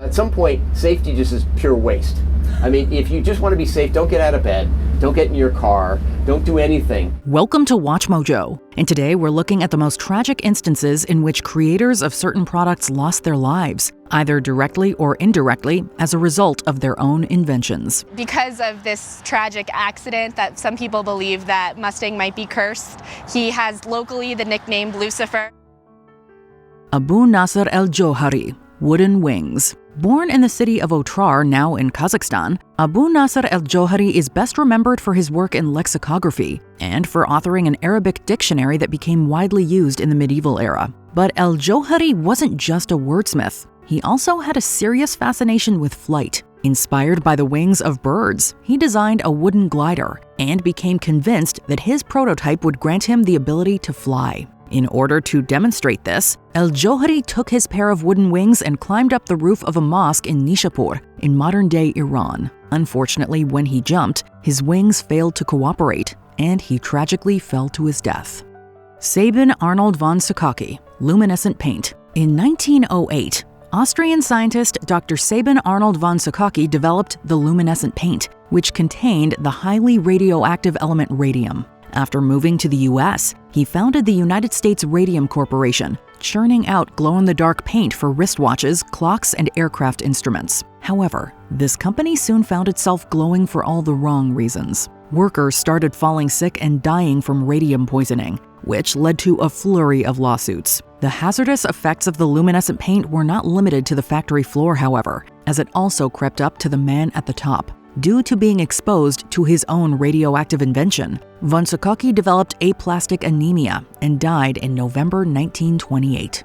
At some point, safety just is pure waste. I mean, if you just want to be safe, don't get out of bed, don't get in your car, don't do anything. Welcome to Watch Mojo, and today we're looking at the most tragic instances in which creators of certain products lost their lives, either directly or indirectly, as a result of their own inventions. Because of this tragic accident that some people believe that Mustang might be cursed, he has locally the nickname Lucifer. Abu Nasr al-Johari, wooden wings. Born in the city of Otrar, now in Kazakhstan, Abu Nasr al-Johari is best remembered for his work in lexicography and for authoring an Arabic dictionary that became widely used in the medieval era. But al-Johari wasn't just a wordsmith. He also had a serious fascination with flight. Inspired by the wings of birds, he designed a wooden glider and became convinced that his prototype would grant him the ability to fly. In order to demonstrate this, al-Johari took his pair of wooden wings and climbed up the roof of a mosque in Nishapur, in modern-day Iran. Unfortunately, when he jumped, his wings failed to cooperate, and he tragically fell to his death. Sabin Arnold von Suchalki, luminescent paint. In 1908, Austrian scientist Dr. Sabin Arnold von Suchalki developed the luminescent paint, which contained the highly radioactive element radium. After moving to the U.S., he founded the United States Radium Corporation, churning out glow-in-the-dark paint for wristwatches, clocks, and aircraft instruments. However, this company soon found itself glowing for all the wrong reasons. Workers started falling sick and dying from radium poisoning, which led to a flurry of lawsuits. The hazardous effects of the luminescent paint were not limited to the factory floor, however, as it also crept up to the man at the top. Due to being exposed to his own radioactive invention, von Suchalki developed aplastic anemia and died in November 1928.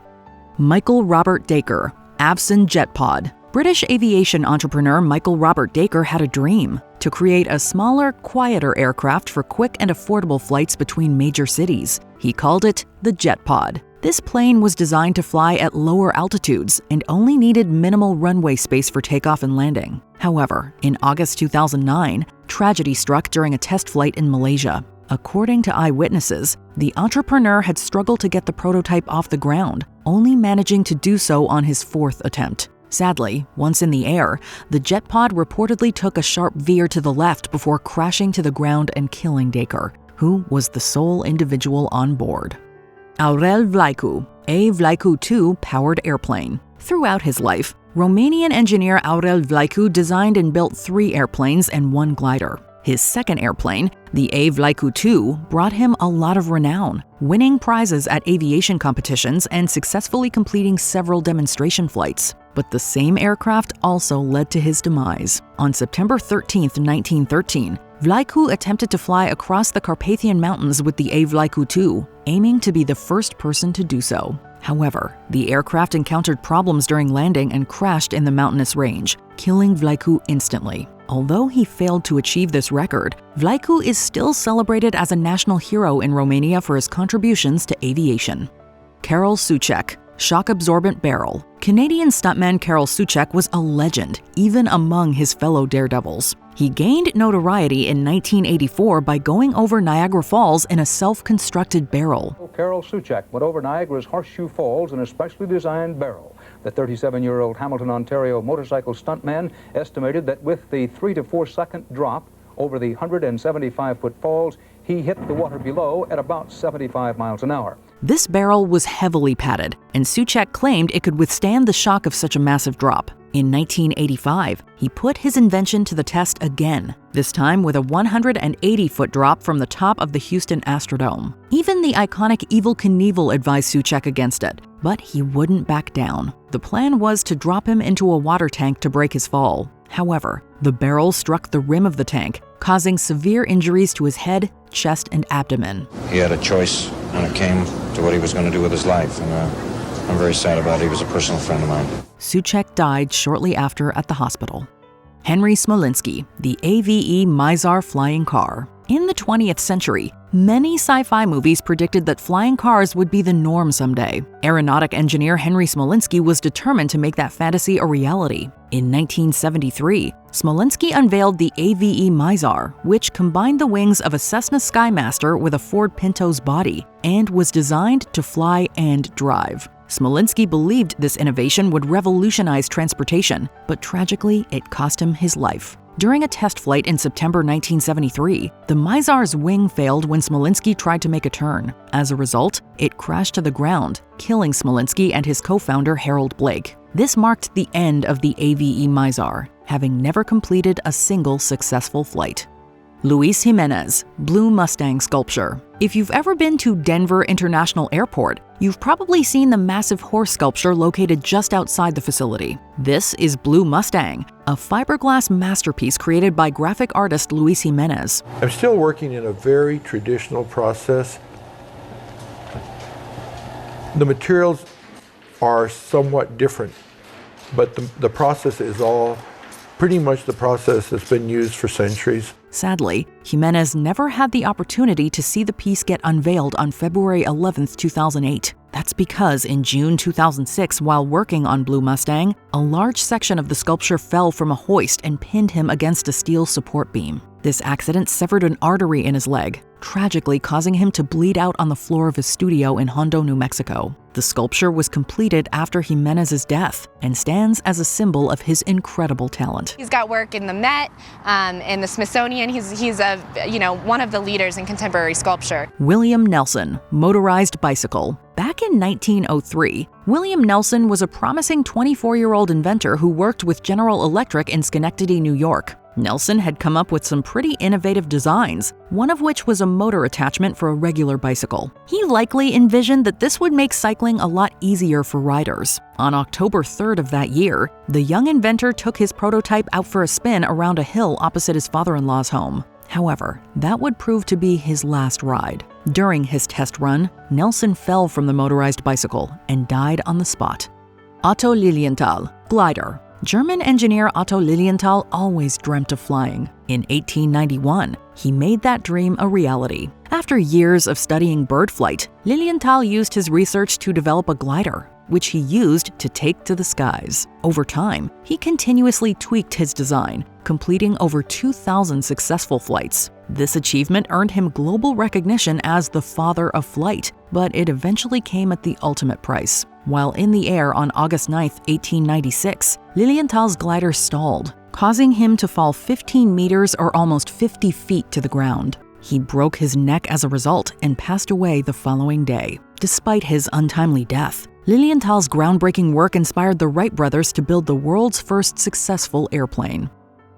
Michael Robert Dacre, Avcen jet pod. British aviation entrepreneur Michael Robert Dacre had a dream to create a smaller, quieter aircraft for quick and affordable flights between major cities. He called it the jet pod. This plane was designed to fly at lower altitudes and only needed minimal runway space for takeoff and landing. However, in August 2009, tragedy struck during a test flight in Malaysia. According to eyewitnesses, the entrepreneur had struggled to get the prototype off the ground, only managing to do so on his fourth attempt. Sadly, once in the air, the jet pod reportedly took a sharp veer to the left before crashing to the ground and killing Dacre, who was the sole individual on board. Aurel Vlaicu, a Vlaicu II powered airplane. Throughout his life, Romanian engineer Aurel Vlaicu designed and built 3 airplanes and 1 glider. His second airplane, the A Vlaicu II, brought him a lot of renown, winning prizes at aviation competitions and successfully completing several demonstration flights. But the same aircraft also led to his demise. On September 13, 1913, Vlaicu attempted to fly across the Carpathian Mountains with the A Vlaicu II, aiming to be the first person to do so. However, the aircraft encountered problems during landing and crashed in the mountainous range, killing Vlaicu instantly. Although he failed to achieve this record, Vlaicu is still celebrated as a national hero in Romania for his contributions to aviation. Karel Suek, shock-absorbent barrel. Canadian stuntman Karel Suek was a legend, even among his fellow daredevils. He gained notoriety in 1984 by going over Niagara Falls in a self-constructed barrel. Karel Suek went over Niagara's Horseshoe Falls in a specially designed barrel. The 37-year-old Hamilton, Ontario motorcycle stuntman estimated that with the 3 to 4 second drop over the 175-foot falls, he hit the water below at about 75 miles an hour. This barrel was heavily padded, and Suek claimed it could withstand the shock of such a massive drop. In 1985, he put his invention to the test again, this time with a 180-foot drop from the top of the Houston Astrodome. Even the iconic Evel Knievel advised Suek against it, but he wouldn't back down. The plan was to drop him into a water tank to break his fall. However, the barrel struck the rim of the tank, causing severe injuries to his head, chest, and abdomen. He had a choice when it came to what he was going to do with his life, and I'm very sad about it. He was a personal friend of mine. Suek died shortly after at the hospital. Henry Smolinski, the AVE Mizar flying car. In the 20th century, many sci-fi movies predicted that flying cars would be the norm someday. Aeronautic engineer Henry Smolinski was determined to make that fantasy a reality. In 1973, Smolinski unveiled the AVE Mizar, which combined the wings of a Cessna Skymaster with a Ford Pinto's body and was designed to fly and drive. Smolinski believed this innovation would revolutionize transportation, but tragically, it cost him his life. During a test flight in September 1973, the Mizar's wing failed when Smolinski tried to make a turn. As a result, it crashed to the ground, killing Smolinski and his co-founder Harold Blake. This marked the end of the AVE Mizar, having never completed a single successful flight. Luis Jimenez, Blue Mustang Sculpture. If you've ever been to Denver International Airport, you've probably seen the massive horse sculpture located just outside the facility. This is Blue Mustang, a fiberglass masterpiece created by graphic artist Luis Jimenez. I'm still working in a very traditional process. The materials are somewhat different, but the process is all pretty much the process that's been used for centuries. Sadly, Jimenez never had the opportunity to see the piece get unveiled on February 11, 2008. That's because in June 2006, while working on Blue Mustang, a large section of the sculpture fell from a hoist and pinned him against a steel support beam. This accident severed an artery in his leg, tragically causing him to bleed out on the floor of his studio in Hondo, New Mexico. The sculpture was completed after Jimenez's death and stands as a symbol of his incredible talent. He's got work in the Met, in the Smithsonian. He's one of the leaders in contemporary sculpture. William Nelson, Motorized Bicycle. Back in 1903, William Nelson was a promising 24-year-old inventor who worked with General Electric in Schenectady, New York. Nelson had come up with some pretty innovative designs, one of which was a motor attachment for a regular bicycle. He likely envisioned that this would make cycling a lot easier for riders. On October 3rd of that year, the young inventor took his prototype out for a spin around a hill opposite his father-in-law's home. However, that would prove to be his last ride. During his test run, Nelson fell from the motorized bicycle and died on the spot. Otto Liliental, glider. German engineer Otto Liliental always dreamt of flying. In 1891, he made that dream a reality. After years of studying bird flight, Liliental used his research to develop a glider, which he used to take to the skies. Over time, he continuously tweaked his design, completing over 2,000 successful flights. This achievement earned him global recognition as the father of flight, but it eventually came at the ultimate price. While in the air on August 9, 1896, Liliental's glider stalled, causing him to fall 15 meters or almost 50 feet to the ground. He broke his neck as a result and passed away the following day. Despite his untimely death, Liliental's groundbreaking work inspired the Wright brothers to build the world's first successful airplane.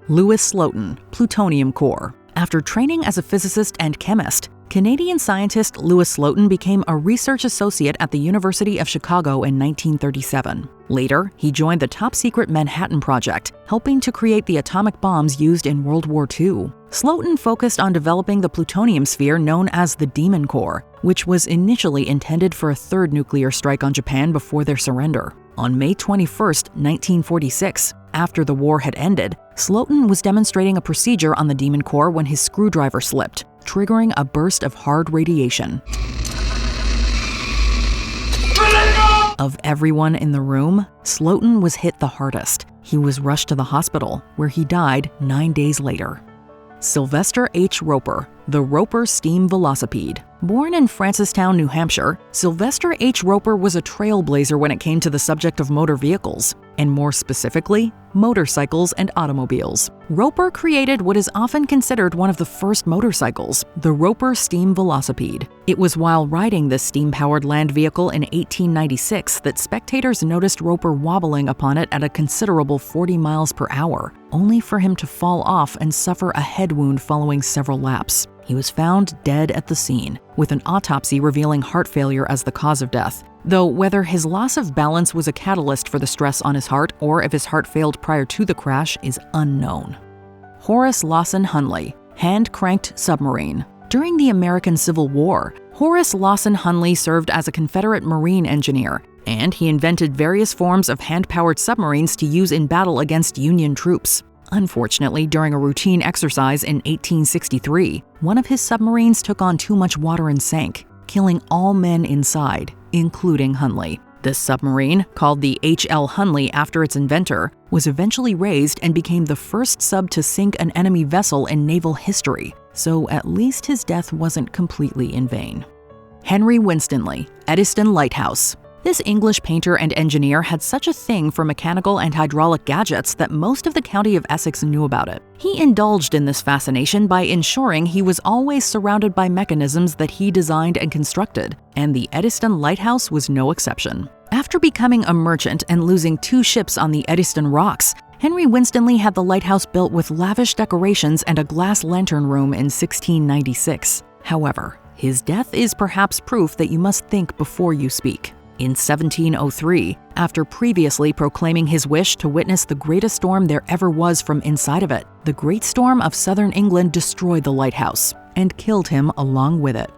Louis Slotin, plutonium core. After training as a physicist and chemist, Canadian scientist Louis Slotin became a research associate at the University of Chicago in 1937. Later, he joined the top-secret Manhattan Project, helping to create the atomic bombs used in World War II. Slotin focused on developing the plutonium sphere known as the Demon Core, which was initially intended for a third nuclear strike on Japan before their surrender. On May 21, 1946, after the war had ended, Slotin was demonstrating a procedure on the Demon Core when his screwdriver slipped, triggering a burst of hard radiation. Of everyone in the room, Slotin was hit the hardest. He was rushed to the hospital, where he died 9 days later. Sylvester H Roper, the Roper steam velocipede. Born in Francistown, New Hampshire, Sylvester H Roper was a trailblazer when it came to the subject of motor vehicles, and more specifically, motorcycles and automobiles. Roper created what is often considered one of the first motorcycles, the Roper steam velocipede. It was while riding this steam-powered land vehicle in 1896 that spectators noticed Roper wobbling upon it at a considerable 40 miles per hour, only for him to fall off and suffer a head wound following several laps. He was found dead at the scene, with an autopsy revealing heart failure as the cause of death, though whether his loss of balance was a catalyst for the stress on his heart or if his heart failed prior to the crash is unknown. Horus Lawson Hunley, hand-cranked submarine. During the American Civil War, Horus Lawson Hunley served as a Confederate Marine engineer, and he invented various forms of hand-powered submarines to use in battle against Union troops. Unfortunately, during a routine exercise in 1863, one of his submarines took on too much water and sank, killing all men inside, including Hunley. This submarine, called the H.L. Hunley after its inventor, was eventually raised and became the first sub to sink an enemy vessel in naval history, so at least his death wasn't completely in vain. Henry Winston Ley, Eddystone Lighthouse. This English painter and engineer had such a thing for mechanical and hydraulic gadgets that most of the county of Essex knew about it. He indulged in this fascination by ensuring he was always surrounded by mechanisms that he designed and constructed, and the Eddystone Lighthouse was no exception. After becoming a merchant and losing 2 ships on the Eddystone Rocks, Henry Winston Ley had the lighthouse built with lavish decorations and a glass lantern room in 1696. However, his death is perhaps proof that you must think before you speak. In 1703, after previously proclaiming his wish to witness the greatest storm there ever was from inside of it, the Great Storm of southern England destroyed the lighthouse and killed him along with it.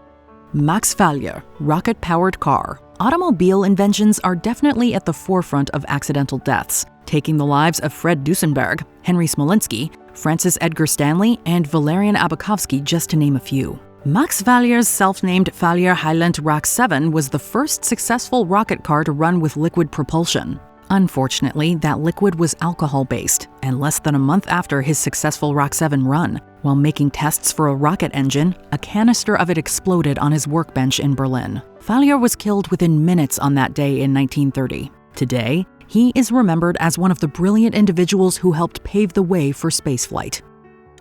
Max Failure, rocket-powered car. Automobile inventions are definitely at the forefront of accidental deaths, taking the lives of Fred Duesenberg, Henry Smolinski, Francis Edgar Stanley, and Valerian Abakovsky, just to name a few. Max Fallier's self-named Fallier Highland Rock 7 was the first successful rocket car to run with liquid propulsion. Unfortunately, that liquid was alcohol-based, and less than a month after his successful Rock 7 run, while making tests for a rocket engine, a canister of it exploded on his workbench in Berlin. Fallier was killed within minutes on that day in 1930. Today, he is remembered as one of the brilliant individuals who helped pave the way for spaceflight.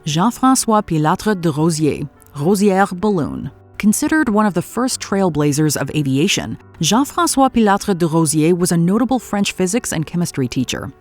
Jean-François Pilâtre de Rozier, Rosier balloon. Considered one of the first trailblazers of aviation, Jean-François Pilâtre de Rozier was a notable French physics and chemistry teacher.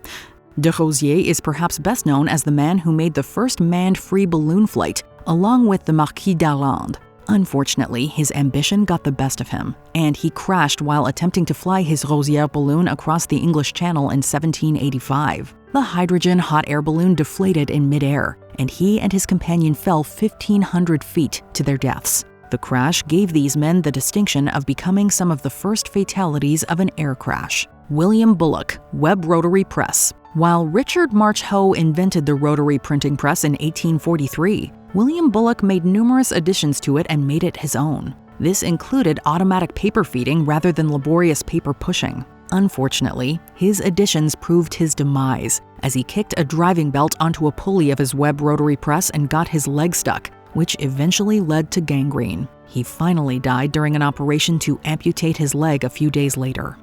De Rozier is perhaps best known as the man who made the first manned free balloon flight, along with the Marquis d'Arlandes. Unfortunately, his ambition got the best of him, and he crashed while attempting to fly his Rosier balloon across the English Channel in 1785. The hydrogen hot air balloon deflated in midair, and he and his companion fell 1,500 feet to their deaths. The crash gave these men the distinction of becoming some of the first fatalities of an air crash. William Bulock, Webb Rotary Press. While Richard March Hoe invented the rotary printing press in 1843, William Bulock made numerous additions to it and made it his own. This included automatic paper feeding rather than laborious paper pushing. Unfortunately, his additions proved his demise, as he kicked a driving belt onto a pulley of his Webb rotary press and got his leg stuck, which eventually led to gangrene. He finally died during an operation to amputate his leg a few days later.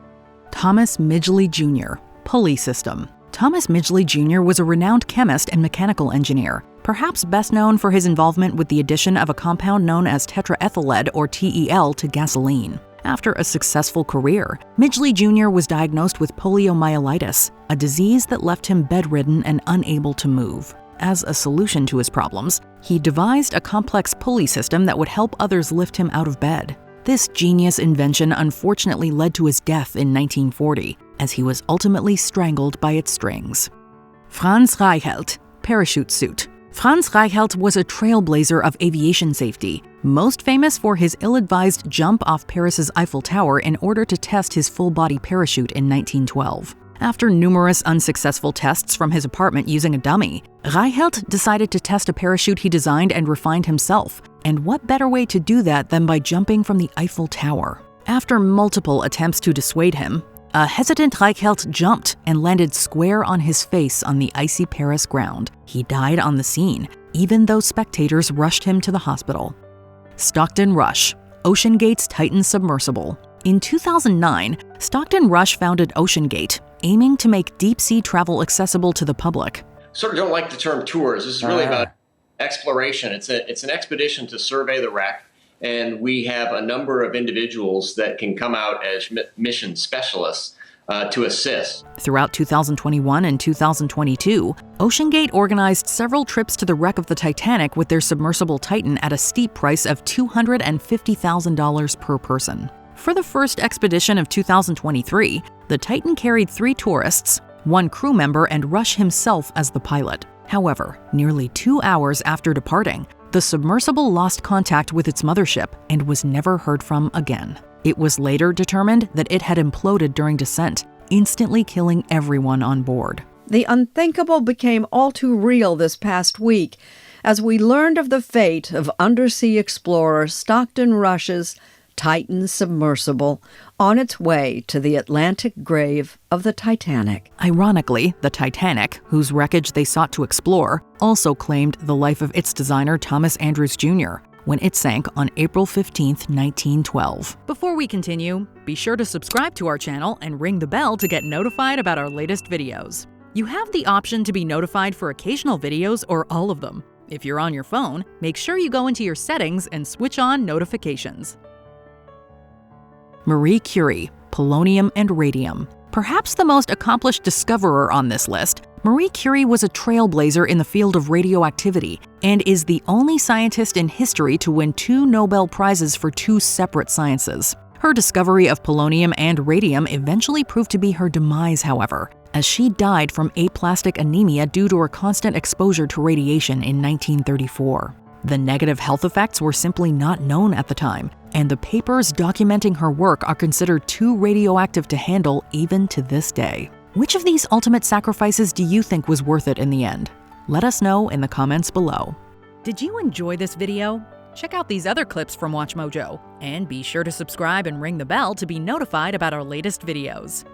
Thomas Midgley Jr., pulley system. Thomas Midgley Jr. was a renowned chemist and mechanical engineer, perhaps best known for his involvement with the addition of a compound known as tetraethyllead or TEL to gasoline. After a successful career, Midgley Jr. was diagnosed with poliomyelitis, a disease that left him bedridden and unable to move. As a solution to his problems, he devised a complex pulley system that would help others lift him out of bed. This genius invention unfortunately led to his death in 1940, as he was ultimately strangled by its strings. Franz Reichelt, parachute suit. Franz Reichelt was a trailblazer of aviation safety, most famous for his ill-advised jump off Paris's Eiffel Tower in order to test his full-body parachute in 1912. After numerous unsuccessful tests from his apartment using a dummy, Reichelt decided to test a parachute he designed and refined himself, and what better way to do that than by jumping from the Eiffel Tower? After multiple attempts to dissuade him, a hesitant Reichelt jumped and landed square on his face on the icy Paris ground. He died on the scene, even though spectators rushed him to the hospital. Stockton Rush, OceanGate's Titan submersible. In 2009, Stockton Rush founded OceanGate, aiming to make deep-sea travel accessible to the public. Sort of don't like the term tours. This is really about exploration. It's an expedition to survey the wreck, and we have a number of individuals that can come out as mission specialists to assist. Throughout 2021 and 2022, OceanGate organized several trips to the wreck of the Titanic with their submersible Titan at a steep price of $250,000 per person. For the first expedition of 2023, the Titan carried 3 tourists, 1 crew member, and Rush himself as the pilot. However, nearly 2 hours after departing, the submersible lost contact with its mothership and was never heard from again. It was later determined that it had imploded during descent, instantly killing everyone on board. The unthinkable became all too real this past week as we learned of the fate of undersea explorer Stockton Rush's Titan submersible on its way to the Atlantic grave of the Titanic. Ironically, the Titanic, whose wreckage they sought to explore, also claimed the life of its designer Thomas Andrews Jr., when it sank on April 15, 1912. Before we continue, be sure to subscribe to our channel and ring the bell to get notified about our latest videos. You have the option to be notified for occasional videos or all of them. If you're on your phone, make sure you go into your settings and switch on notifications. Marie Curie, polonium and radium. Perhaps the most accomplished discoverer on this list, Marie Curie was a trailblazer in the field of radioactivity and is the only scientist in history to win 2 Nobel Prizes for 2 separate sciences. Her discovery of polonium and radium eventually proved to be her demise, however, as she died from aplastic anemia due to her constant exposure to radiation in 1934. The negative health effects were simply not known at the time, and the papers documenting her work are considered too radioactive to handle even to this day. Which of these ultimate sacrifices do you think was worth it in the end? Let us know in the comments below. Did you enjoy this video? Check out these other clips from WatchMojo, and be sure to subscribe and ring the bell to be notified about our latest videos.